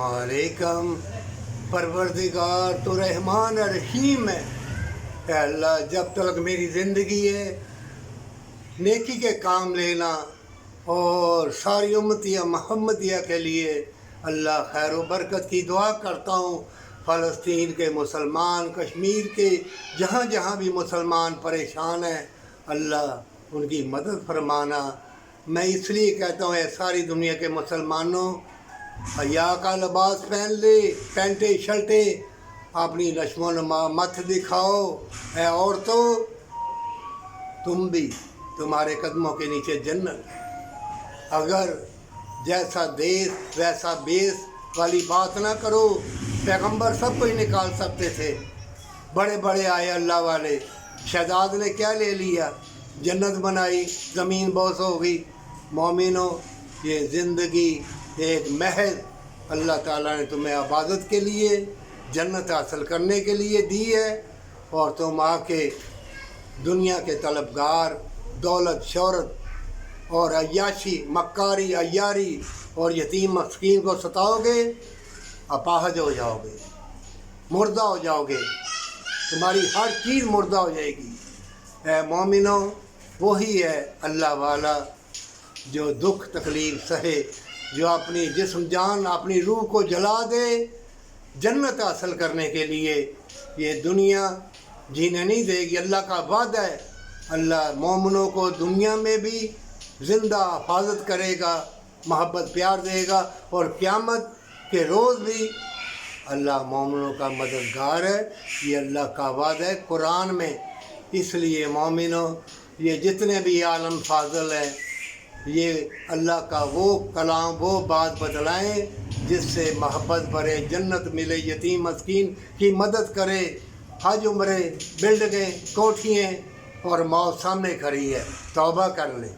अस्सलामुअलैकुम। परवरदिगार तो रहमान और रहीम है। ऐ अल्लाह, जब तक मेरी ज़िंदगी है नेकी के काम लेना और सारी उम्मतिया मोहम्मदिया के लिए अल्लाह खैर व बरकत की दुआ करता हूँ। फ़लस्तीन के मुसलमान, कश्मीर के जहाँ जहाँ भी मुसलमान परेशान हैं, अल्लाह उनकी मदद फरमाना। मैं इसलिए कहता हूँ, सारी दुनिया के मुसलमानों, हया का लिबास पहन ले, पैंटे शर्टे, अपनी नश्मो नमा मत दिखाओ। ऐ औरतों, तुम भी, तुम्हारे कदमों के नीचे जन्नत। अगर जैसा देश वैसा बेस वाली बात ना करो। पैगंबर सब कुछ निकाल सकते थे, बड़े बड़े आए अल्लाह वाले। शहजाद ने क्या ले लिया? जन्नत बनाई, ज़मीन बोस हो गई। मोमिनो, ये ज़िंदगी एक महज अल्लाह ताला ने तुम्हें इबादत के लिए, जन्नत हासिल करने के लिए दी है। और तुम आके दुनिया के तलबगार, दौलत शोहरत और अय्याशी, मक्कारी, अय्यारी और यतीम मस्कीन को सताओगे, अपाहज हो जाओगे, मुर्दा हो जाओगे, तुम्हारी हर चीज़ मुर्दा हो जाएगी। ऐ मोमिनो, वही है अल्लाह वाला जो दुख तकलीफ़ सहे, जो अपनी जिस्म जान, अपनी रूह को जला दे जन्नत हासिल करने के लिए। ये दुनिया जीने नहीं देगी, अल्लाह का वादा है। अल्लाह मोमिनों को दुनिया में भी ज़िंदा हिफाजत करेगा, मोहब्बत प्यार देगा, और क़यामत के रोज़ भी अल्लाह मोमिनों का मददगार है। ये अल्लाह का वादा है कुरान में। इसलिए मोमिनों, ये जितने भी आलम फाज़ल हैं, ये अल्लाह का वो कलाम, वो बात बतलाएं जिससे मोहब्बत बढ़े, जन्नत मिले, यतीम मस्कीन की मदद करे। हज उम्रे, बिल्डिंगें, कोठियाँ और मौत सामने खड़ी है, तौबा कर ले।